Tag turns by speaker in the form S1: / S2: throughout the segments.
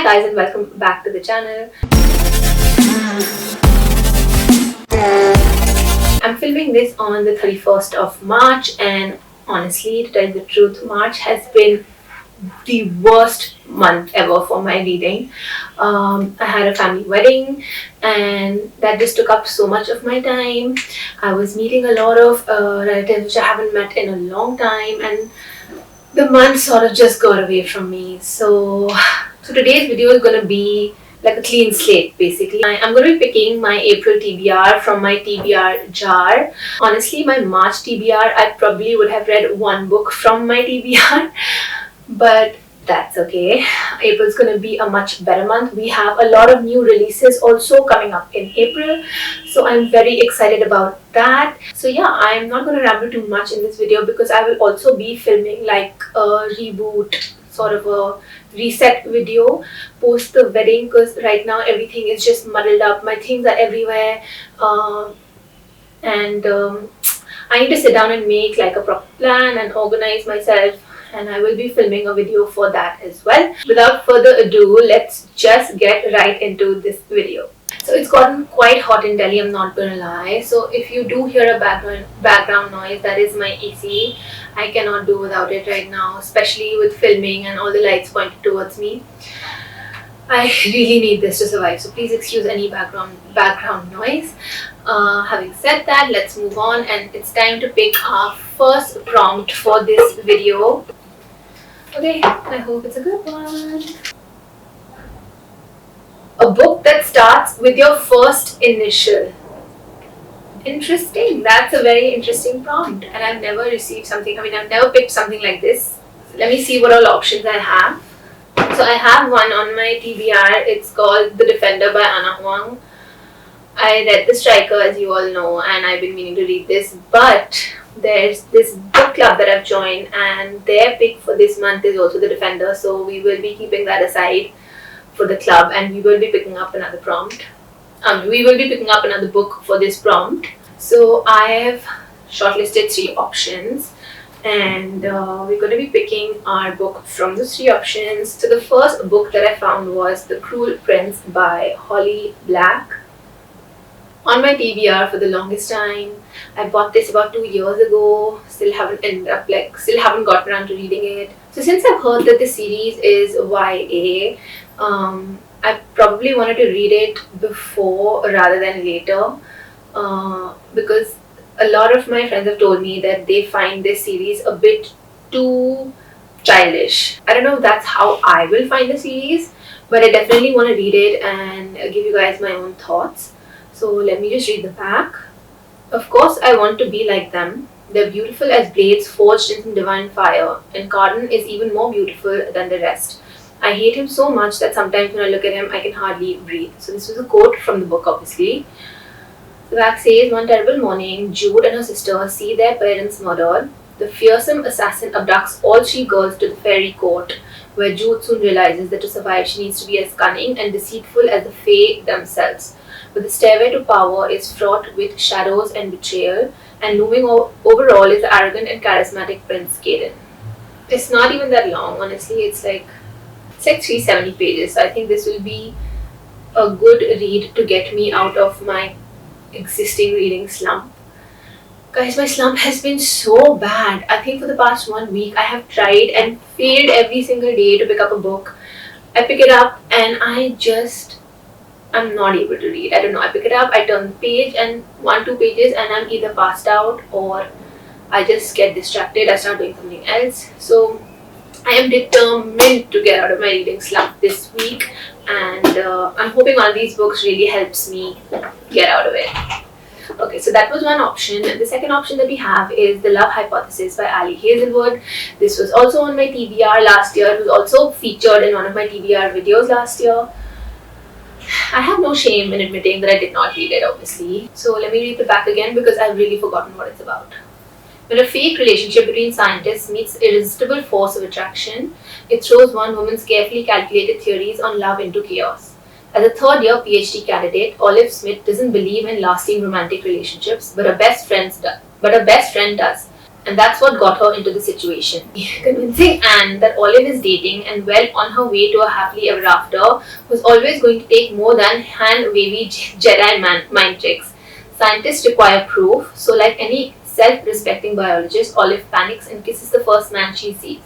S1: guys, and welcome back to the channel. I'm filming this on the 31st of March, and honestly, to tell you the truth, March has been the worst month ever for my reading. I had a family wedding and that just took up so much of my time. I was meeting a lot of relatives which I haven't met in a long time, and the month sort of just got away from me. So today's video is going to be like a clean slate basically. I'm going to be picking my April TBR from my TBR jar. Honestly, my March TBR, I probably would have read one book from my TBR, but that's okay. April's going to be a much better month. We have a lot of new releases also coming up in April, so I'm very excited about that. So yeah, I'm not going to ramble too much in this video because I will also be filming like a reboot, sort of a reset video post the wedding, because right now everything is just muddled up. My things are everywhere, and I need to sit down and make like a proper plan and organize myself, and I will be filming a video for that as well. Without further ado, let's just get right into this video. So it's gotten quite hot in Delhi, I'm not gonna lie. So if you do hear a background noise, that is my AC. I cannot do without it right now, especially with filming and all the lights pointed towards me. I really need this to survive, so please excuse any background noise. Having said that, let's move on, and it's time to pick our first prompt for this video. Okay, I hope it's a good one. A book that starts with your first initial. Interesting. That's a very interesting prompt, and I've never received something. I've never picked something like this. Let me see what all options I have. So I have one on my TBR. It's called The Defender by Anna Huang. I read The Striker, as you all know, and I've been meaning to read this, but there's this book club that I've joined, and their pick for this month is also The Defender, so we will be keeping that aside for the club, and we will be picking up another prompt. We will be picking up another book for this prompt. So I have shortlisted 3 options, and we're going to be picking our book from the 3 options. So the first book that I found was The Cruel Prince by Holly Black. On my TBR for the longest time. I bought this about 2 years ago. Still haven't gotten around to reading it. So since I've heard that the series is YA, I probably wanted to read it before rather than later, because a lot of my friends have told me that they find this series a bit too childish. I don't know if that's how I will find the series, but I definitely want to read it and give you guys my own thoughts. So let me just read the back. Of course, I want to be like them. They're beautiful as blades forged in some divine fire, and Carden is even more beautiful than the rest. I hate him so much that sometimes when I look at him, I can hardly breathe. So this was a quote from the book, obviously. The back says, one terrible morning, Jude and her sister see their parents murdered. The fearsome assassin abducts all 3 girls to the fairy court, where Jude soon realizes that to survive she needs to be as cunning and deceitful as the Fae themselves. But the stairway to power is fraught with shadows and betrayal, and looming overall is the arrogant and charismatic Prince Caden. It's not even that long, honestly. It's like 370 pages. So I think this will be a good read to get me out of my existing reading slump. Guys, my slump has been so bad. I think for the past 1 week I have tried and failed every single day to pick up a book. I pick it up and I'm not able to read. I don't know. I pick it up, I turn the page, and 1-2 pages, and I'm either passed out or I just get distracted. I start doing something else. So I am determined to get out of my reading slump this week, and I'm hoping all these books really helps me get out of it. Okay, so that was one option. The second option that we have is The Love Hypothesis by Ali Hazelwood. This was also on my TBR last year. It was also featured in one of my TBR videos last year. I have no shame in admitting that I did not read it, obviously. So let me read the back again because I've really forgotten what it's about. When a fake relationship between scientists meets irresistible force of attraction, it throws one woman's carefully calculated theories on love into chaos. As a third-year PhD candidate, Olive Smith doesn't believe in lasting romantic relationships, but her best friend does. And that's what got her into the situation. Convincing Anne that Olive is dating and well on her way to a happily ever after was always going to take more than hand-wavy Jedi mind tricks. Scientists require proof, so like any self-respecting biologist, Olive panics and kisses the first man she sees.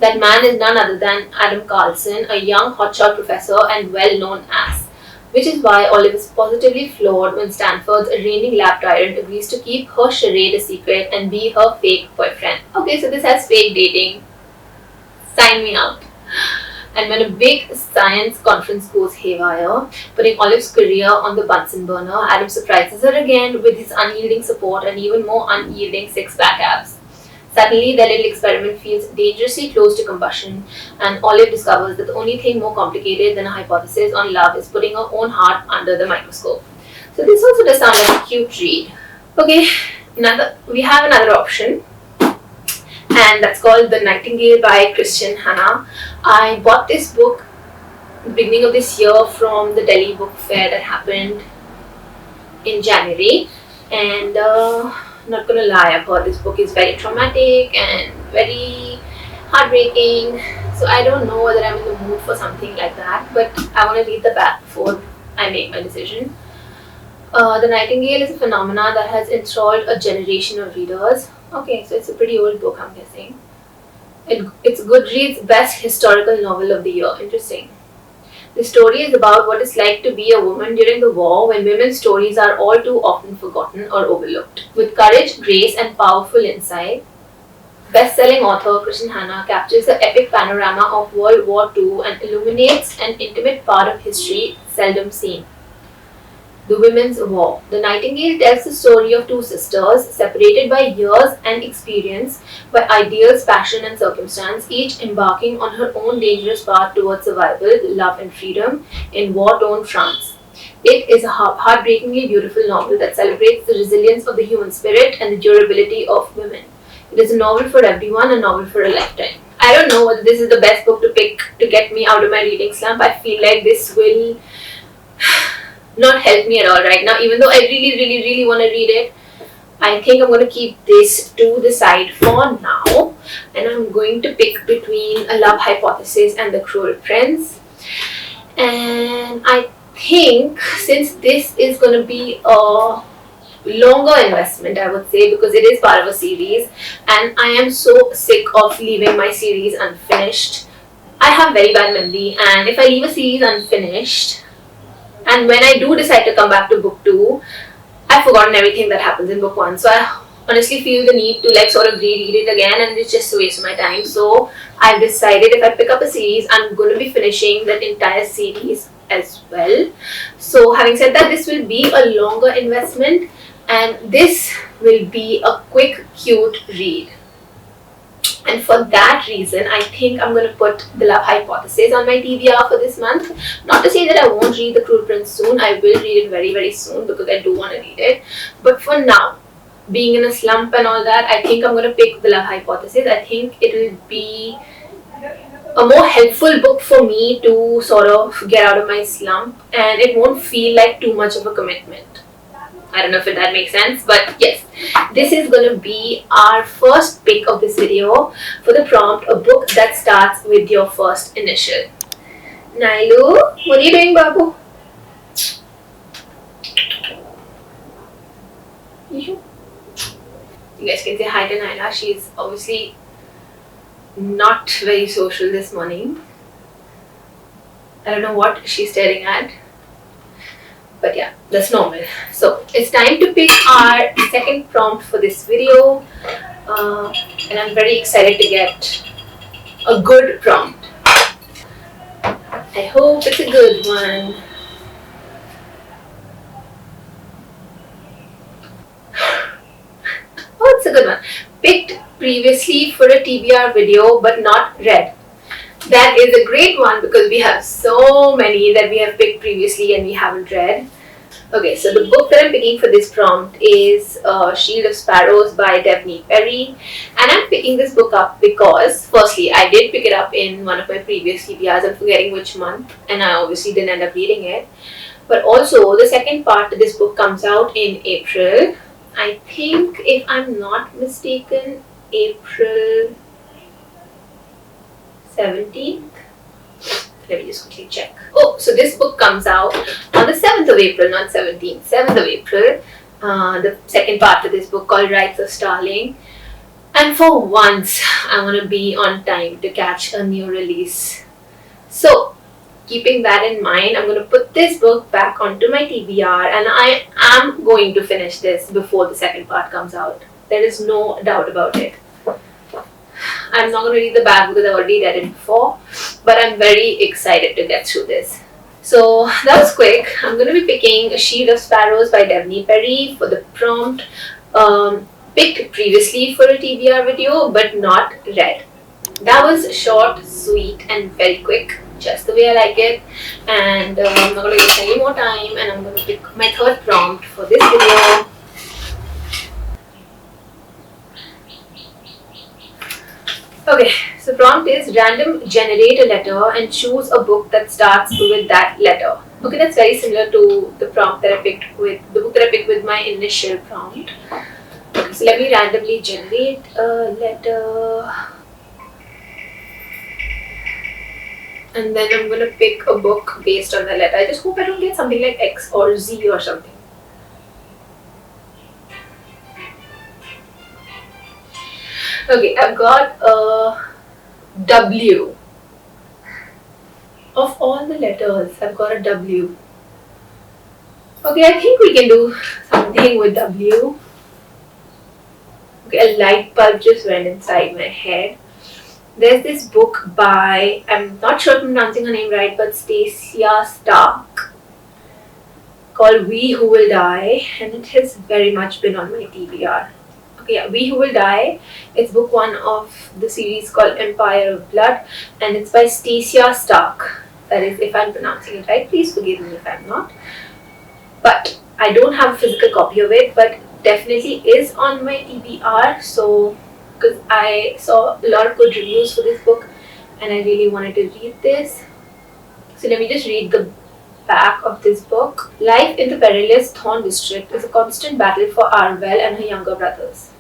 S1: That man is none other than Adam Carlson, a young hotshot professor and well-known ass. Which is why Olive is positively floored when Stanford's reigning lab tyrant agrees to keep her charade a secret and be her fake boyfriend. Okay, so this has fake dating. Sign me up. And when a big science conference goes haywire, putting Olive's career on the Bunsen burner, Adam surprises her again with his unyielding support and even more unyielding six-pack abs. Suddenly, their little experiment feels dangerously close to combustion, and Olive discovers that the only thing more complicated than a hypothesis on love is putting her own heart under the microscope. So this also does sound like a cute read. Okay, we have another option, and that's called The Nightingale by Christian Hanna. I bought this book at the beginning of this year from the Delhi book fair that happened in January, and not gonna lie, I've heard this book is very traumatic and very heartbreaking. So I don't know whether I'm in the mood for something like that, but I want to read the back before I make my decision. The Nightingale is a phenomenon that has enthralled a generation of readers. Okay, so it's a pretty old book, I'm guessing. It's Goodreads' best historical novel of the year. Interesting. The story is about what it's like to be a woman during the war when women's stories are all too often forgotten or overlooked. With courage, grace, and powerful insight, best-selling author Christian Hanna captures the epic panorama of World War II and illuminates an intimate part of history seldom seen. The Women's War. The Nightingale tells the story of two sisters, separated by years and experience, by ideals, passion, and circumstance, each embarking on her own dangerous path towards survival, love, and freedom in war-torn France. It is a heartbreakingly beautiful novel that celebrates the resilience of the human spirit and the durability of women. It is a novel for everyone, a novel for a lifetime. I don't know whether this is the best book to pick to get me out of my reading slump. I feel like this will not help me at all right now, even though I really want to read it. I think I'm going to keep this to the side for now, and I'm going to pick between A Love Hypothesis and The Cruel Prince. And I think since this is going to be a longer investment, I would say, because it is part of a series, and I am so sick of leaving my series unfinished. I have very bad memory, and if I leave a series unfinished, and when I do decide to come back to book 2, I've forgotten everything that happens in book 1. So I honestly feel the need to like sort of reread it again, and it's just a waste of my time. So I've decided if I pick up a series, I'm going to be finishing that entire series as well. So having said that, this will be a longer investment, and this will be a quick, cute read. And for that reason, I think I'm going to put The Love Hypothesis on my TBR for this month. Not to say that I won't read The Cruel Prince soon. I will read it very soon because I do want to read it. But for now, being in a slump and all that, I think I'm going to pick The Love Hypothesis. I think it will be a more helpful book for me to sort of get out of my slump, and it won't feel like too much of a commitment. I don't know if that makes sense, but yes, this is going to be our first pick of this video for the prompt, a book that starts with your first initial. Nailu, what are you doing, Babu? You guys can say hi to Naila. She's obviously not very social this morning. I don't know what she's staring at. But yeah, that's normal. So it's time to pick our second prompt for this video, and I'm very excited to get a good prompt. I hope it's a good one. Oh, it's a good one. Picked previously for a TBR video but not read. That is a great one because we have so many that we have picked previously and we haven't read. Okay, so the book that I'm picking for this prompt is Shield of Sparrows by Devney Perry. And I'm picking this book up because, firstly, I did pick it up in one of my previous TBRs. I'm forgetting which month, and I obviously didn't end up reading it. But also, the second part to this book comes out in April. I think, if I'm not mistaken, April 17th. Let me just quickly check. Oh, so this book comes out on the 7th of April, not 17th, 7th of April. The second part of this book called Rights of Starling. And for once, I want to be on time to catch a new release. So, keeping that in mind, I'm going to put this book back onto my TBR and I am going to finish this before the second part comes out. There is no doubt about it. I'm not going to read the back because I've already read it before, but I'm very excited to get through this. So that was quick. I'm going to be picking A Shield of Sparrows by Devney Perry for the prompt. Picked previously for a TBR video, but not read. That was short, sweet, and very quick, just the way I like it. And I'm not going to waste any more time, and I'm going to pick my third prompt for this video. Okay, so prompt is random generate a letter and choose a book that starts with that letter. Okay, that's very similar to the prompt that I picked with the book that I picked with my initial prompt. Okay, so let me randomly generate a letter. And then I'm gonna pick a book based on the letter. I just hope I don't get something like X or Z or something. Okay, I've got a W. Of all the letters, I've got a W. Okay, I think we can do something with W. Okay, a light bulb just went inside my head. There's this book by, I'm not sure if I'm pronouncing her name right, but Stacia Stark, called We Who Will Die, and it has very much been on my TBR. Okay, yeah, We Who Will Die. It's book 1 of the series called Empire of Blood, and it's by Stacia Stark. That is, if I'm pronouncing it right, please forgive me if I'm not. But I don't have a physical copy of it, but definitely is on my TBR. So, because I saw a lot of good reviews for this book, and I really wanted to read this. So let me just read the back of this book. Life in the perilous Thorn district is a constant battle for Arvel and her younger brothers.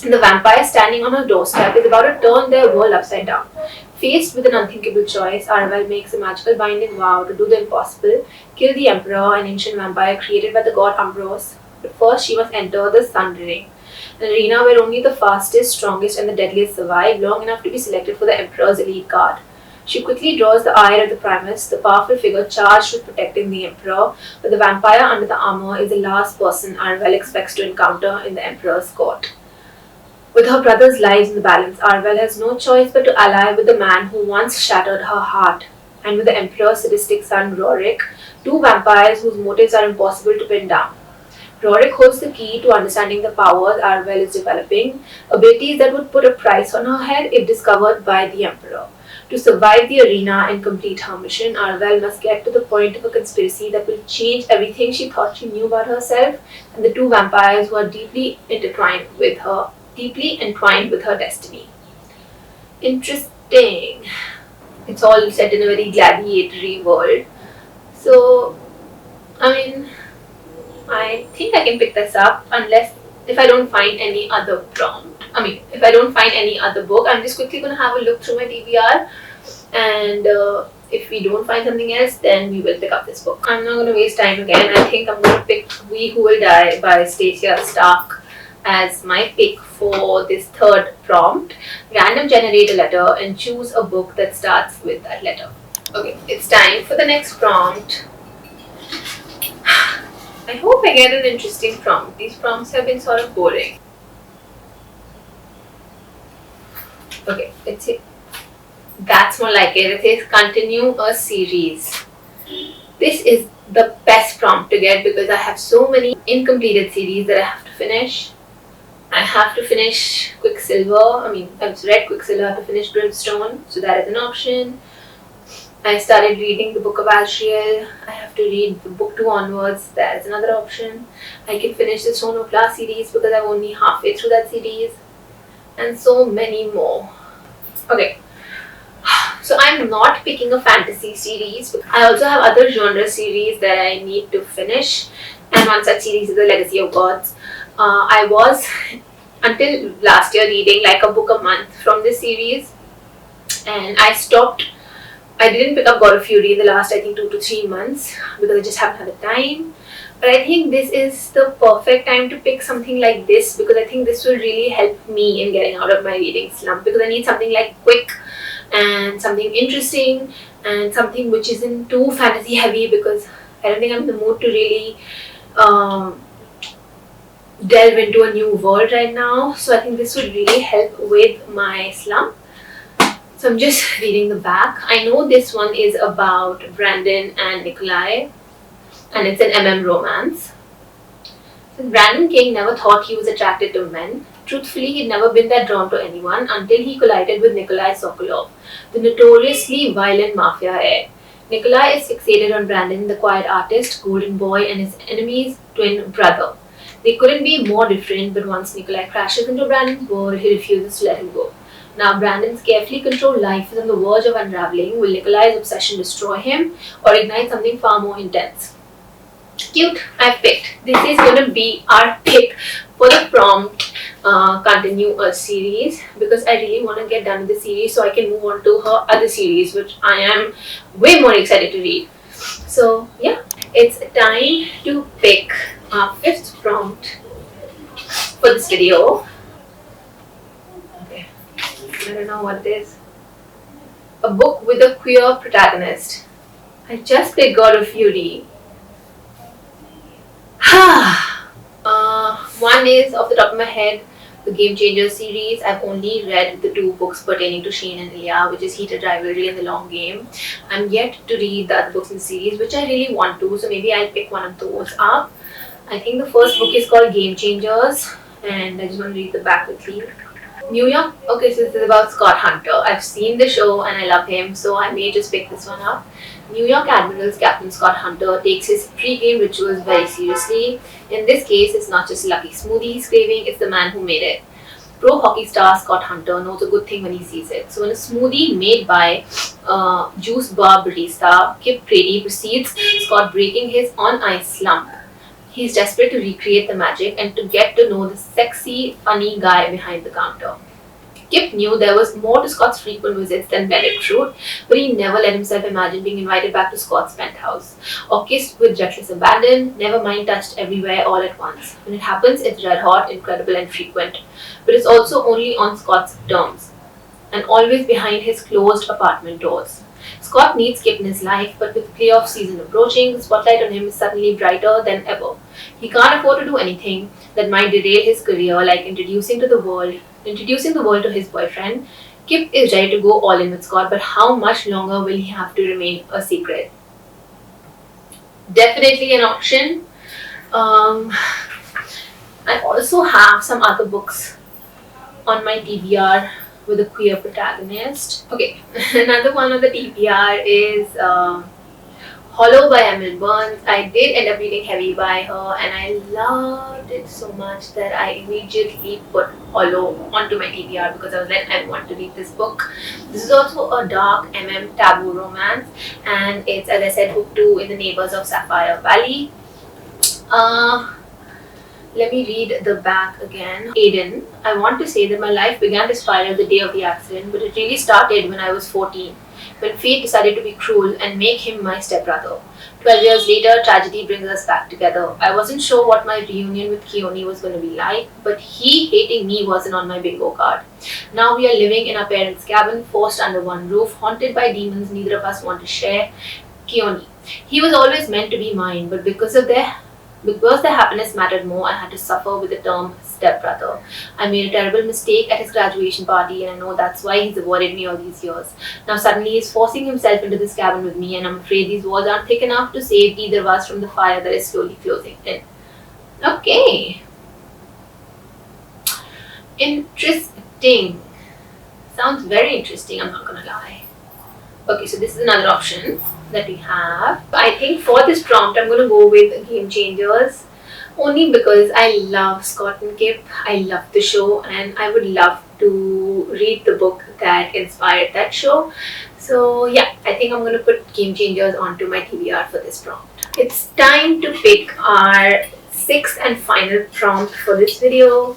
S1: The vampire standing on her doorstep is about to turn their world upside down. Faced with an unthinkable choice, Arvel makes a magical binding vow to do the impossible, kill the Emperor, an ancient vampire created by the god Ambrose. But first she must enter the Sun Ring, an arena where only the fastest, strongest, and the deadliest survive long enough to be selected for the Emperor's elite guard. She quickly draws the ire of the Primus, the powerful figure charged with protecting the Emperor, but the vampire under the armor is the last person Arvel expects to encounter in the Emperor's court. With her brother's lives in the balance, Arvel has no choice but to ally with the man who once shattered her heart, and with the Emperor's sadistic son Rorik, two vampires whose motives are impossible to pin down. Rorik holds the key to understanding the powers Arvel is developing, abilities that would put a price on her head if discovered by the Emperor. To survive the arena and complete her mission, Arvel must get to the point of a conspiracy that will change everything she thought she knew about herself and the two vampires who are deeply entwined with her destiny. Interesting. It's all set in a very gladiatory world. So, I think I can pick this up if I don't find any other prompt. If I don't find any other book, I'm just quickly going to have a look through my TBR, and if we don't find something else, then we will pick up this book. I'm not going to waste time again. I think I'm going to pick We Who Will Die by Stacia Stark as my pick for this third prompt. Random generate a letter and choose a book that starts with that letter. Okay, it's time for the next prompt. I hope I get an interesting prompt. These prompts have been sort of boring. Okay, that's more like it. It says continue a series. This is the best prompt to get because I have so many incompleted series that I have to finish. I have to finish Quicksilver. I've read Quicksilver, I have to finish Brimstone, so that is an option. I started reading the Book of Asriel. I have to read the book 2 onwards. That is another option. I can finish the Stone of Glass series because I'm only halfway through that series. And so many more. Okay. So I'm not picking a fantasy series. I also have other genre series that I need to finish. And one such series is The Legacy of Gods. I until last year reading like a book a month from this series, and I stopped. I didn't pick up God of Fury in the last, I think, 2 to 3 months because I just haven't had the time. But I think this is the perfect time to pick something like this, because I think this will really help me in getting out of my reading slump, because I need something like quick and something interesting and something which isn't too fantasy heavy, because I don't think I'm in the mood to really um, delve into a new world right now. So I think this would really help with my slump. So I'm just reading the back. I know this one is about Brandon and Nikolai, and it's an MM romance. So Brandon King never thought he was attracted to men. Truthfully, he'd never been that drawn to anyone until he collided with Nikolai Sokolov, the notoriously violent mafia heir. Nikolai is fixated on Brandon, the quiet artist, golden boy, and his enemy's twin brother. They couldn't be more different, but once Nikolai crashes into Brandon's world, he refuses to let him go. Now, Brandon's carefully controlled life is on the verge of unraveling. Will Nikolai's obsession destroy him or ignite something far more intense? Cute, I've picked. This is going to be our pick for the prompt continue a series, because I really want to get done with the series so I can move on to her other series, which I am way more excited to read. So, yeah, it's time to pick our fifth prompt for this video. I don't know what it is. A book with a queer protagonist. I just picked God of Fury. One is, off the top of my head, the Game Changer series. I've only read the 2 books pertaining to Shane and Ilya, which is Heated Rivalry and The Long Game. I'm yet to read the other books in the series, which I really want to, so maybe I'll pick one of those up. I think the first book is called Game Changers, and I just want to read the back quickly. New York. Okay, so this is about Scott Hunter. I've seen the show and I love him, so I may just pick this one up. New York Admiral's Captain Scott Hunter takes his pre-game rituals very seriously. In this case, it's not just lucky smoothie he's craving, it's the man who made it. Pro hockey star Scott Hunter knows a good thing when he sees it. So when a smoothie made by Juice Bar barista Kip Brady precedes Scott breaking his on-ice slump, he's desperate to recreate the magic and to get to know the sexy, funny guy behind the counter. Kip knew there was more to Scott's frequent visits than Bennett fruit, but he never let himself imagine being invited back to Scott's penthouse, or kissed with reckless abandon, never mind touched everywhere all at once. When it happens, it's red hot, incredible and frequent, but it's also only on Scott's terms, and always behind his closed apartment doors. Scott needs Kip in his life, but with playoff season approaching, the spotlight on him is suddenly brighter than ever. He can't afford to do anything that might derail his career, like introducing the world to his boyfriend. Kip is ready to go all in with Scott, but how much longer will he have to remain a secret? Definitely an option. I also have some other books on my TBR with a queer protagonist. Okay, another one on the TBR is Hollow by Emily Burns. I did end up reading Heavy by her, and I loved it so much that I immediately put Hollow onto my TBR because I was like, I want to read this book. This is also a dark taboo romance, and it's, as I said, hooked to In the Neighbors of Sapphire Valley. Let me read the back again. Aiden, I want to say that my life began to spiral the day of the accident, but it really started when I was 14, when fate decided to be cruel and make him my stepbrother. 12 years later, tragedy brings us back together. I wasn't sure what my reunion with Keone was going to be like, but he hating me wasn't on my bingo card. Now we are living in our parents' cabin, forced under one roof, haunted by demons neither of us want to share. Keone. He was always meant to be mine, but because their happiness mattered more, I had to suffer with the term stepbrother. I made a terrible mistake at his graduation party, and I know that's why he's avoided me all these years. Now suddenly he's forcing himself into this cabin with me, and I'm afraid these walls aren't thick enough to save either of us from the fire that is slowly closing in. Okay. Interesting. Sounds very interesting, I'm not gonna lie. Okay, so this is another option that we have. I think for this prompt, I'm going to go with Game Changers, only because I love Scott and Kip. I love the show, and I would love to read the book that inspired that show. So yeah, I think I'm going to put Game Changers onto my TBR for this prompt. It's time to pick our 6th and final prompt for this video.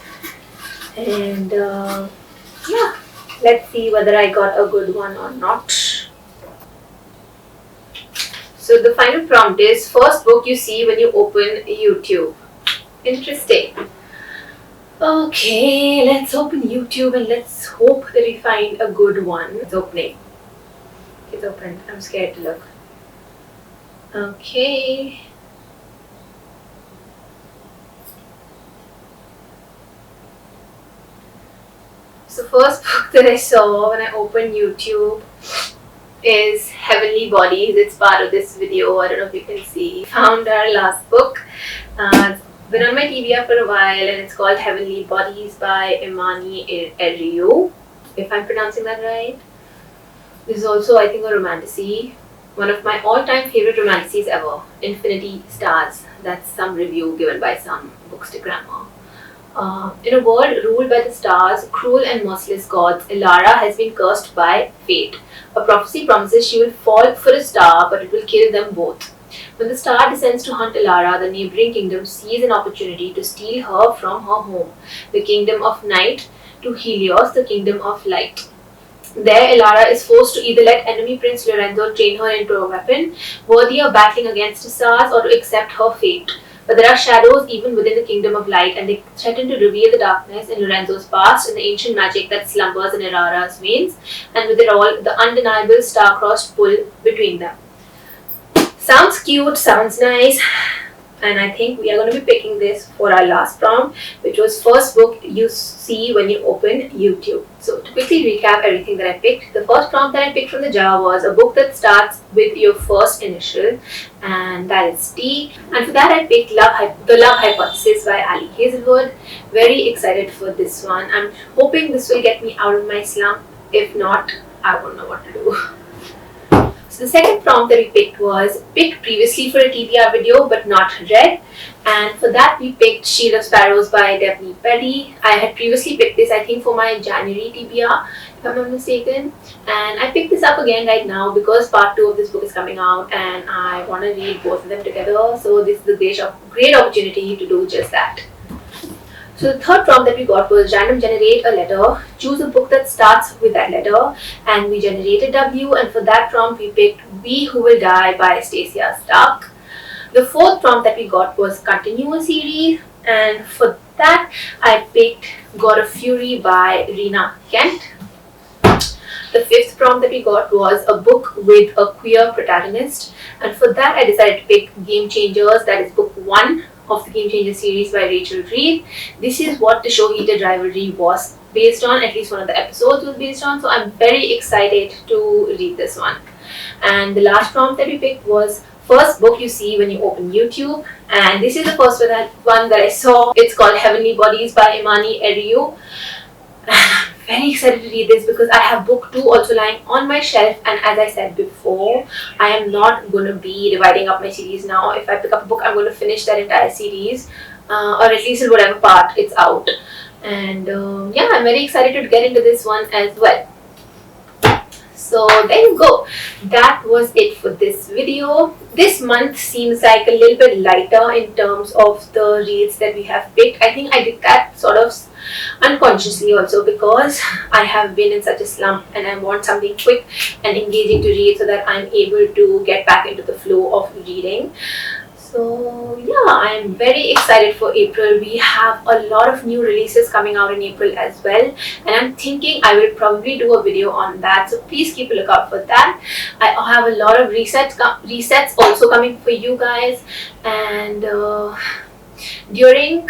S1: And yeah, let's see whether I got a good one or not. So the final prompt is first book you see when you open YouTube. Interesting. Okay, let's open YouTube and let's hope that we find a good one. It's opening. It's open. I'm scared to look. Okay. So first book that I saw when I opened YouTube is Heavenly Bodies. It's part of this video. I don't know if you can see. Found our last book. It's been on my TBR for a while and it's called Heavenly Bodies by Imani Eriu, if I'm pronouncing that right. This is also, I think, a romantasy. One of my all-time favorite romantasies ever. Infinity Stars. That's some review given by some bookstagrammer. In a world ruled by the stars, cruel and merciless gods, Elara has been cursed by fate. A prophecy promises she will fall for a star, but it will kill them both. When the star descends to hunt Elara, the neighboring kingdom sees an opportunity to steal her from her home, the kingdom of night, to Helios, the kingdom of light. There, Elara is forced to either let enemy Prince Lorenzo train her into a weapon, worthy of battling against the stars, or to accept her fate. But there are shadows even within the kingdom of light, and they threaten to reveal the darkness in Lorenzo's past and the ancient magic that slumbers in Elara's veins, and with it all, the undeniable star-crossed pull between them. Sounds cute, sounds nice, and I think we are going to be picking this for our last prompt, which was first book you see when you open YouTube. So to quickly recap everything that I picked, the first prompt that I picked from the jar was a book that starts with your first initial, and that is T. And for that I picked The Love Hypothesis by Ali Hazelwood. Very excited for this one. I'm hoping this will get me out of my slump. If not, I won't know what to do. So the second prompt that we picked was picked previously for a TBR video but not read, and for that we picked Shield of Sparrows by Daphne Perry. I had previously picked this, I think, for my January TBR, if I'm not mistaken, and I picked this up again right now because part 2 of this book is coming out and I want to read both of them together, so this is a great opportunity to do just that. So the third prompt that we got was random generate a letter, choose a book that starts with that letter, and we generated W, and for that prompt we picked We Who Will Die by Stacia Stark. The fourth prompt that we got was continue a series, and for that I picked God of Fury by Rena Kent. The fifth prompt that we got was a book with a queer protagonist, and for that I decided to pick Game Changers, that is book 1 of the Game Changer series by Rachel Reed. This is what the show Heated Rivalry was based on, at least one of the episodes was based on, so I'm very excited to read this one. And the last prompt that we picked was first book you see when you open YouTube, and this is the first one that I saw. It's called Heavenly Bodies by Imani Eriu. I'm very excited to read this because I have book 2 also lying on my shelf, and as I said before, I am not going to be dividing up my series now. If I pick up a book, I'm going to finish that entire series, or at least in whatever part it's out. And yeah, I'm very excited to get into this one as well. So there you go. That was it for this video. This month seems like a little bit lighter in terms of the reads that we have picked. I think I did that sort of unconsciously also because I have been in such a slump and I want something quick and engaging to read so that I'm able to get back into the flow of reading. So yeah, I'm very excited for April. We have a lot of new releases coming out in April as well, and I'm thinking I will probably do a video on that, so please keep a lookout for that. I have a lot of resets also coming for you guys, and during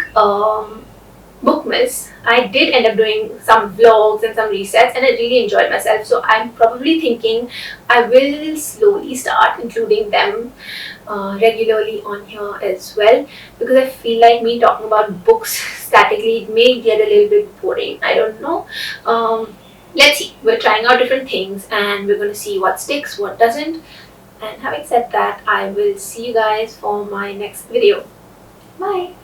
S1: Bookmas, I did end up doing some vlogs and some resets, and I really enjoyed myself, so I'm probably thinking I will slowly start including them regularly on here as well, because I feel like me talking about books statically may get a little bit boring. I don't know. Let's see. We're trying out different things and we're going to see what sticks, what doesn't. And having said that, I will see you guys for my next video. Bye.